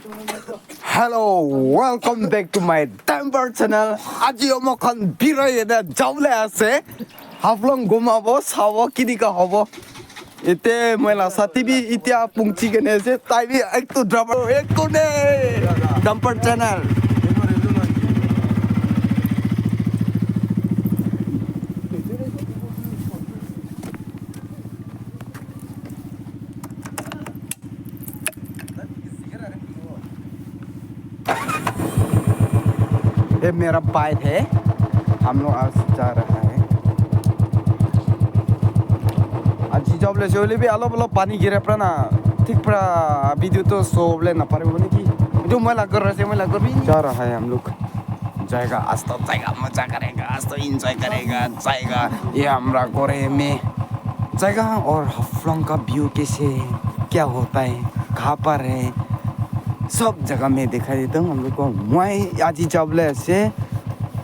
Hello, welcome back to my temper channel. Aji omokhan birai eda jable ase. Haflong gumabo sawo kidika hobo. Ite moila sati bi itia pungchi gene ase. Tai bi ek to drama ek to ne. Temper channel. ये मेरा bike है हम लोग आज जा रहा है आज जब ले जोले भी आलो बोलो पानी गिरे पर ना ठीक पर वीडियो तो सोबले ना पारे बोले कि जो मैं लग रहा है मैं लग भी जा रहा है हम लोग जाएगा आज तो जाएगा मजा करेगा आज तो एंजॉय करेगा जाएगा ये हमरा गोरे में जाएगा और हाफलॉन्ग का व्यू कैसे क्या होता है कहाँ पर है सब जगह में दिखाई देता हूँ हम लोग को मैं आज जबले से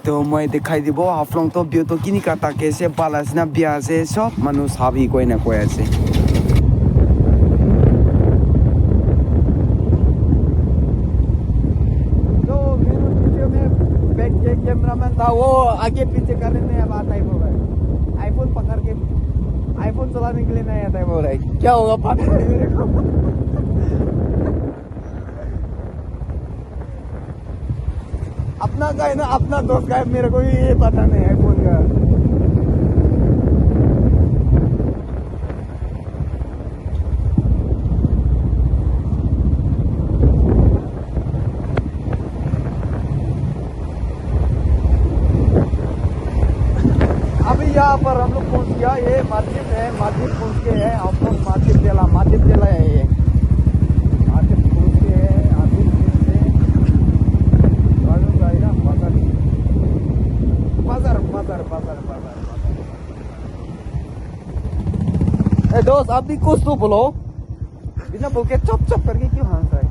तो मैं दिखाई दी वो हाफलॉन्ग तो व्यू तो किनी का कैसे बालास ना बिया से सब मनुष्य हावी कोई ना कोई ऐसे तो मेरे वीडियो में बैक के कैमरामैन था वो आगे पीछे करने नहीं अब आता ही बोल रहा है आईफोन पकड़ के आईफोन चलाने के लिए नहीं आता है बोल रहा है क्या होगा पता नहीं मेरे को अपना का है ना अपना दोस्त का है मेरे को भी ये पता नहीं है कौन का अभी यहाँ पर हम लोग पहुँच गया ये मस्जिद है मस्जिद पहुँच के है आप लोग मस्जिद जिला है ये मस्जिद पहुँच के है अभी बाजार ए दोस्त आप भी कुछ तो बोलो बिना बोल के चप चप करके क्यों हंस रहे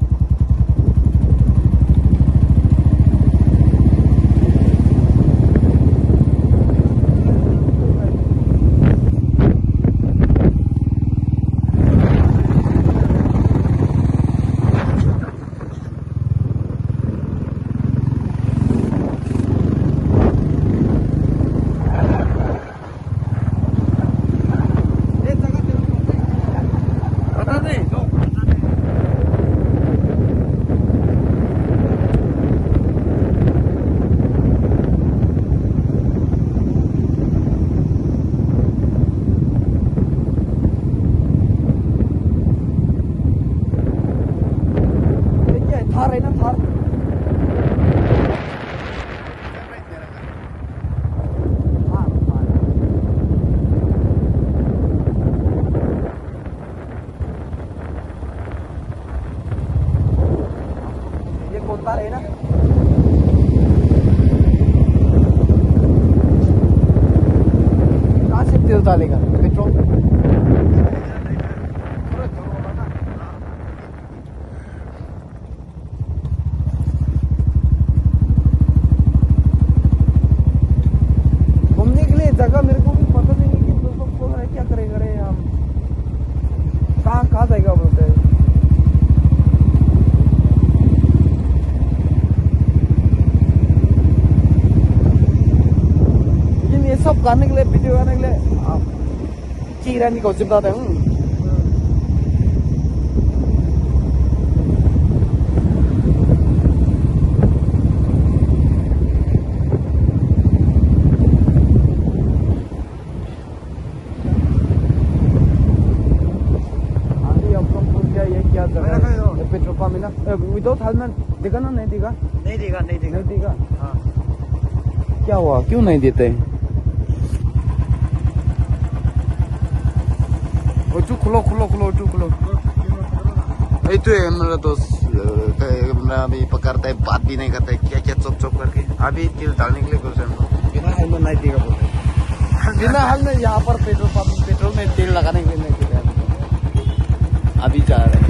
है ना कहाँ से तेल डालेगा पेट्रोल घूमने के लिए जगह मेरे को भी पता नहीं है कि दोस्तों को है क्या करेगा रे हम कहाँ जाएगा बोलते हैं सब करने के लिए वीडियो करने के लिए चीरानी को चिपकाते हूँ अभी अब हम पूछ गया ये क्या कर रहा है पेट्रोल पंप मिला विदाउट हेलमेट दिखा ना नहीं दिखा नहीं दिखा हाँ क्या हुआ क्यों नहीं देते खुलो ये तो है मेरा दोस्त मेरा अभी पकड़ता है बात भी नहीं करता है क्या चुप करके अभी तेल डालने के लिए बोल रहे बिना हेलमेट नहीं देगा बोल रहे बिना हेलमेट यहाँ पर पेट्रोल में तेल लगाने के लिए नहीं देगा अभी जा रहे हैं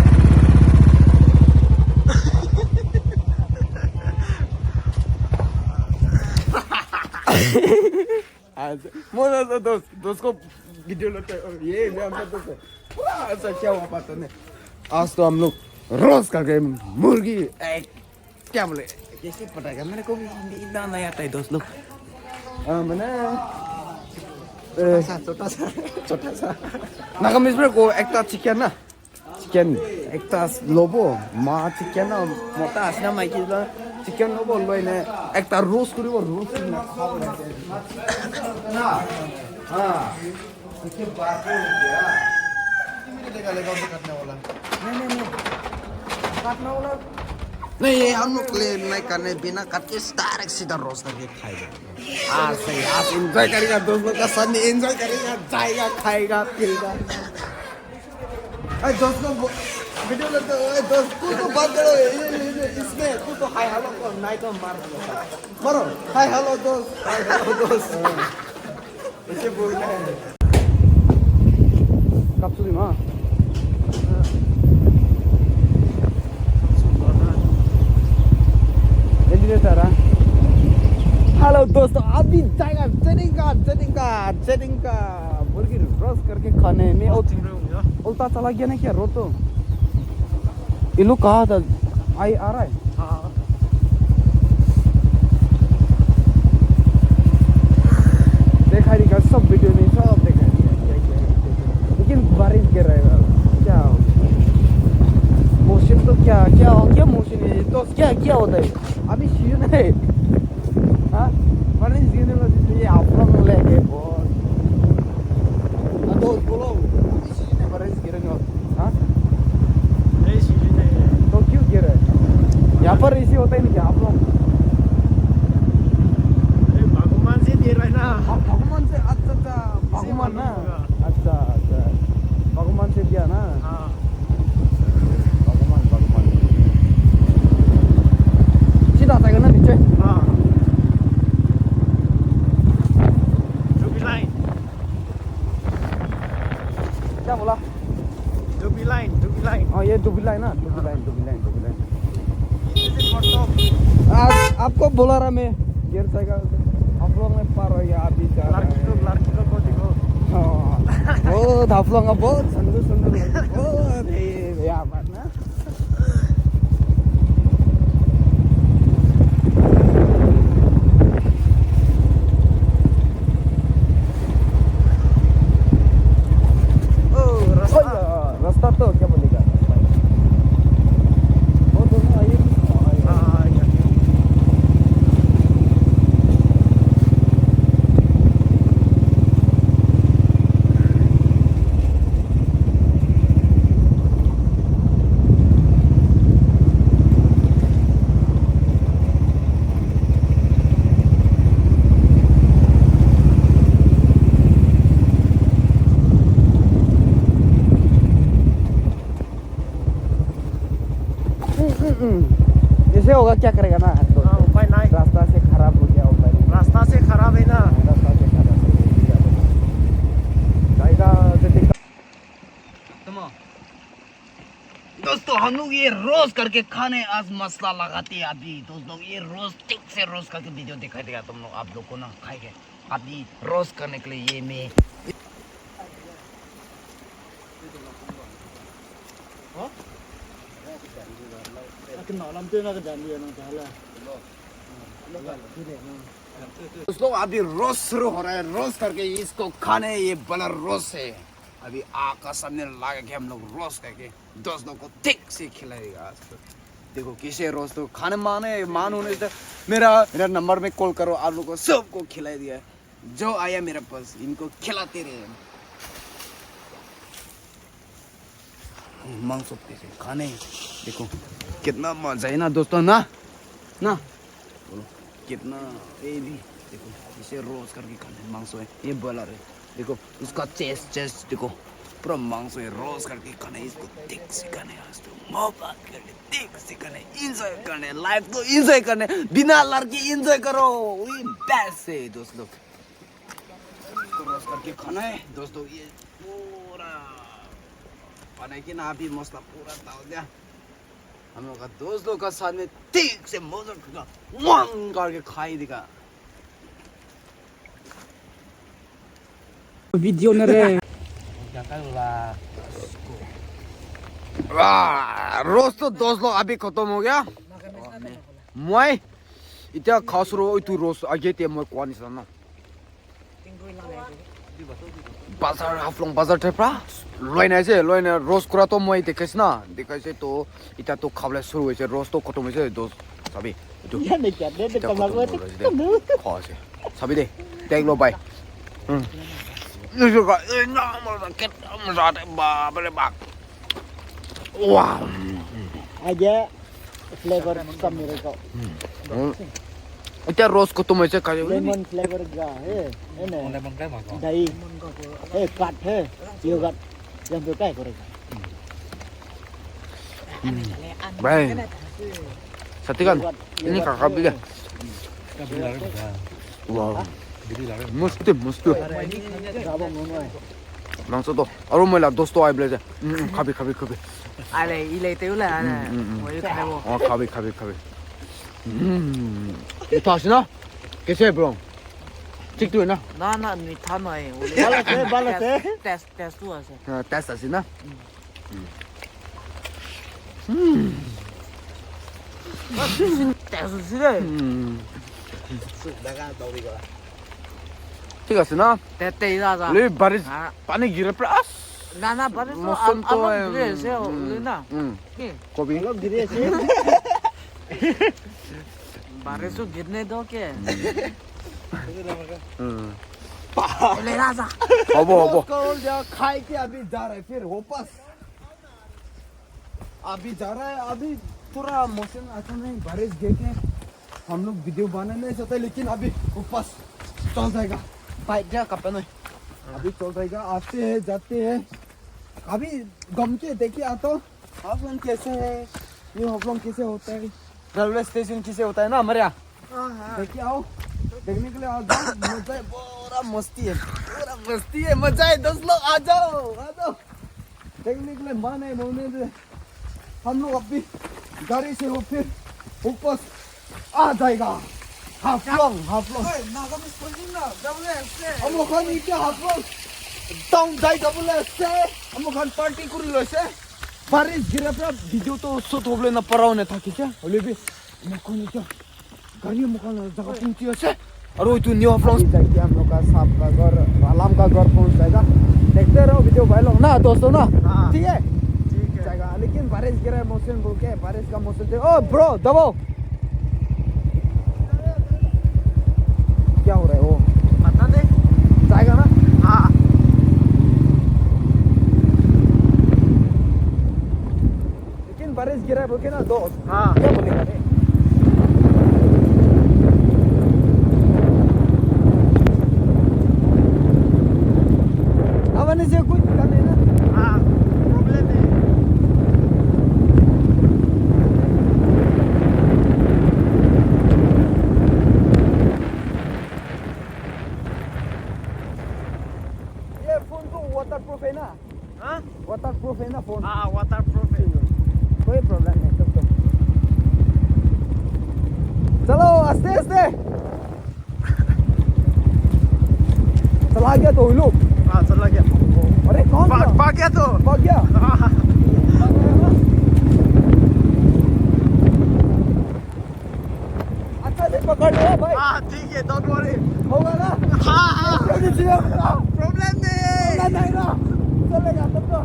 मोना दोस्त को वीडियो लेते ये मैं दोस्त पूरा ऐसा क्या हुआ पता नहीं आज तो हम लोग रोस्ट करके मुर्गी क्या बोले कैसे पटाएगा मेरे को भी हिंदी इतना नहीं आता है दोस्त लोग मैंने छोटा सा नागम इसमें को एक चिकन ना चिकन एक लोबो माँ चिकन ना मोटा असना माइकी चिकन लोबो लोई ने एक रोस्ट करी वो रोस्ट ना खाओ ना हाँ इसके बाद देखा लेगा करने वाला नहीं काटने वाला नहीं ये हम लोग ले नहीं करने बिना काट के डायरेक्ट सीधा रोस्ट करके खाएगा आज सही आप एंजॉय करेगा दोस्त लोग का साथ एंजॉय करेगा जाएगा खाएगा पिएगा अरे दोस्त लोग वीडियो लेते हो दोस्त तू तो बात करो इसमें तू तो हाय हेलो को नहीं तो मारो हाय हेलो दोस्त ऐसे बोलना है kapsul mah jadi cara halo दोस्तों अभी जाएगा चलेगा मुर्गी रोस्ट करके खाने में उल्टा चला गया ना क्या रो तो ये लोग कहा था आ रहा है हाँ देखा नहीं कर सब वीडियो में सब देखा लेकिन बारिश गिर रहेगा क्या मोशन तो क्या हो गया मोशन है तो क्या होता है अभी सीजन है हाँ बारिश गिरने वाली ये आप लोग लेके बहुत तो बोलो सीजन है बारिश गिरने वाला हाँ नहीं सीजन है तो क्यों गिर रहा है यहाँ पर ऐसे होता है नहीं क्या आप लोग भगवान से दे रहा है ना भगवान से अच्छा भगवान ना अच्छा भगवान से दिया ना हाँ भगवान सीधा जाएगा ना नीचे हाँ डुबी लाइन क्या बोला डुबी लाइन हाँ ये डुबी लाइन ना डुबी लाइन आज आपको बोला रहा मैं गिर जाएगा आप लोग में पार हो गया अभी लड़की को देखो बहुत आप लोग का बहुत सुंदर बहुत है यहाँ पर ना रास्ता तो क्या बोलेगा ऐसे होगा क्या करेगा ना तो उपाय नहीं रास्ता से खराब हो गया उपाय रास्ता से खराब है ना रास्ता से खराब जाएगा दोस्तों हम लोग ये रोस्ट करके खाने आज मसला लगाते हैं अभी दोस्तों ये रोस्ट ठीक से रोस्ट करके वीडियो दिखाई देगा तुम लोग आप लोग को ना खाएंगे अभी रोस्ट करने के लिए ये मैं दोस्तों अभी रोस्ट शुरू हो रहा है रोस्ट करके इसको खाने ये बड़ा रोस्ट है अभी आग का सामने लगा के हम लोग रोस्ट करके दोस्तों को ठीक से खिलाएगा आज तो देखो किसे रोस्ट तो खाने मान होने से मेरा नंबर में कॉल करो आप लोग को सबको खिला दिया जो आया मेरे पास इनको खिलाते रहे मांग सकते थे खाने देखो कितना मजा है ना दोस्तों ना बोलो कितना ये भी देखो इसे रोस्ट करके खाने मांस है ये बॉलर है देखो उसका चेस्ट देखो पूरा मांस है रोस्ट करके खाने इसको ठीक से खाने आज तो मौका करने ठीक से खाने एंजॉय करने लाइफ को एंजॉय करने बिना लड़की एंजॉय करो वही बेस्ट है दोस्तों इसको रोस्ट करके खाना है दोस्तों ये पूरा पाने की ना अभी मसला पूरा डाल दिया हम लोग का दोस्तों का साथ में ठीक से मजा करके खाई देगा वीडियो ने रे क्या कर रहा रोज तो दोस्त लोग अभी खत्म हो गया मैं इतना खास रो तू रोज आगे ते मैं कौन सा ना बाजार हाफलोंग बाजार टेप्रा लोइना रोज कुरा तो मैं देखैस ना देखैसे तो इतना तो खाबले शुरू हुए रोज तो खत्म हुए दोस्त सभी खासे सभी दे देख लो भाई इसका इतना मजा आता है बाप रे बाप वाह aja flavor sam मेरे को इतना रोज खत्म हुए खाए lemon flavor ga ini lemon kai mah dai cut yogurt yang tu kai korek भाई सत्य kan ini kakak bilang wow mesti langsung tuh aru मैं ला दोस्तों आए बोले खाबी अरे इले तो उला ना वही खाबो खाबी ये तो आसी ना कैसे है ब्रो ठीक तो है ना ना मीठा नहीं balas टेस्ट हुआ से टेस्ट आसी ना टेस्ट से ठीक है ना तेते इधर ले बारिश पानी गिर पड़ा ना बारिश मौसम तो गिरे से ना कभी लोग गिरे से बारिश तो गिरने दो के ले राजा अब कौन जा खाए के अभी जा रहा है फिर वापस अभी जा रहा है अभी पूरा मौसम अच्छा नहीं बारिश देखे हम लोग वीडियो बना नहीं सकते लेकिन अभी वापस चल जाएगा पाइप जा कपड़ा नहीं अभी चल जाएगा आते हैं जाते हैं अभी गम के देखिए आता हाफलोंग कैसे है ये हाफलोंग कैसे होता है रेलवे स्टेशन कैसे होता है ना हमारे यहाँ देखिए आओ देखने के लिए आ जाओ मजा है पूरा मस्ती है मजा है दोस्त लोग आ जाओ देखने के लिए मन है बोलने दे हम लोग अभी गाड़ी से हो फिर वापस आ जाएगा हाफलोंग हम लोग खान क्या हाफलोंग टाउन जाएगा बोले से हम लोग खान पार्टी कर लो से बारिश गिरा पर वीडियो तो शूट हो लेना पड़ा होने था क्या बोले भी मैं कौन क्या गाड़ी मुकान जगह पहुंची है से और वो तू न्यू हाफलोंग जाएगी हम लोग का साहब का घर आलम का घर पहुंच जाएगा देखते रहो वीडियो भाई लोग ना दोस्तों ना ठीक है जाएगा लेकिन बारिश गिरा है मौसम बोल के बारिश का मौसम थे ओ ब्रो दबाओ क्या हो रहा है वो पता नहीं जाएगा ना हाँ लेकिन बारिश गिरा है बोल के ना दोस्त हाँ क्या बोलेगा रे अब से कुछ करने ना हाँ प्रॉब्लम है ये फोन तो वाटरप्रूफ है ना हाँ वाटरप्रूफ है ना फोन हाँ वाटरप्रूफ है कोई प्रॉब्लम नहीं तब तो चलो आस्ते चला गया तो लोग हाँ चला गया अरे कौन भाग गया तो भाग गया हाँ अच्छा से पकड़ लो भाई हाँ ठीक है डोंट वरी होगा ना हाँ प्रॉब्लम प्रॉब्लम नहीं ना चलेगा तब तो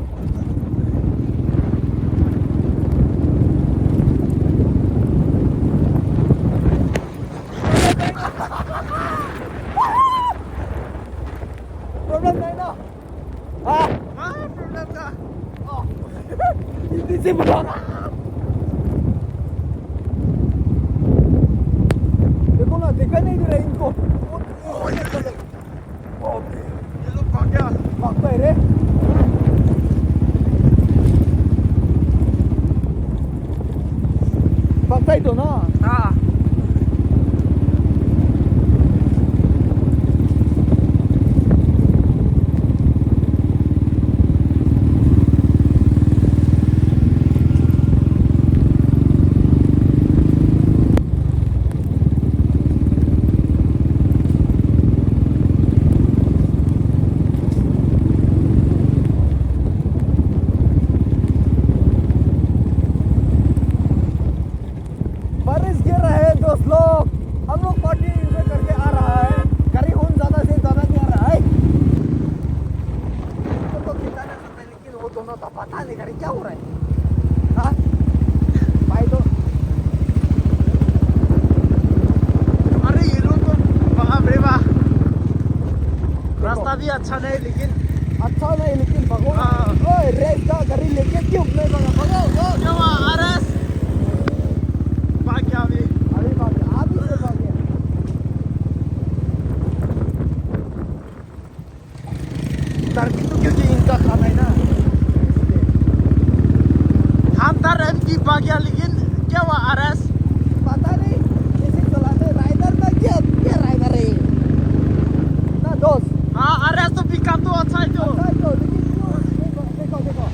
प्रॉब्लम नहीं ना हाँ हाँ प्रॉब्लम का हिंदी से बोलो ना देखो ना देखा नहीं दे रहा इनको ये लोग भाग गया भागता है रे भागता ही तो ना हाँ बारिश गिर रहा है दोस्त लोग, हम लोग पार्टी एंजॉय करके आ रहा है, गाड़ी होन ज़्यादा से ज़्यादा नहीं आ रहा है। तो खिंचाना सकता है, लेकिन वो दोनों तो पता नहीं गाड़ी क्या हो रहा है। हाँ भाई तो अरे ये लोग तो बाप रे बाप, रास्ता भी अच्छा नहीं लेकिन अच्छा नहीं, लेकिन भगवान ओए रेस का गाड़ी लेके क्यों नहीं भागा? क्या हुआ आरएस भाग गया अभी। अरे बाप रे, आदमी से भाग गया। टर्की तो क्योंकि इनका खाना है ना, हम था रैम की भाग गया, लेकिन क्या हुआ आरएस? पता नहीं किसी चलाते राइडर में क्या राइडर है ना दोस्त। हाँ आरएस तो पिकअप तो अच्छा है तो। अच्छा तो लेकिन क्यों देखो देखो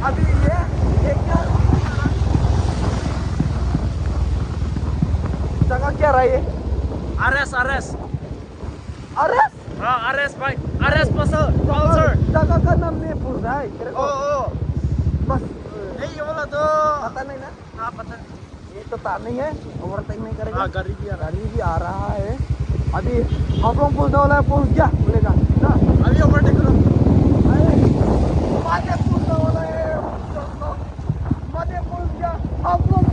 अभी ये क्या जगह क्या रहा है? आरएस आरएस अरे हाँ आरएस भाई, आरएस पल्सर। जगह का नाम नहीं पूछ रहा है तेरे ओ को, ओ बस नहीं ये बोला तो पता नहीं ना, हाँ पता नहीं। ये तो तार नहीं है, ओवरटेक नहीं करेगा। हाँ गाड़ी भी आ रहा गाड़ी भी आ रहा है। अभी हम लोग पूछने वाला है, पहुंच गया बोलेगा ना। है, अभी ओवरटेक करो। अरे, माने पूछने वाला है, माने पहुंच गया, हम लोग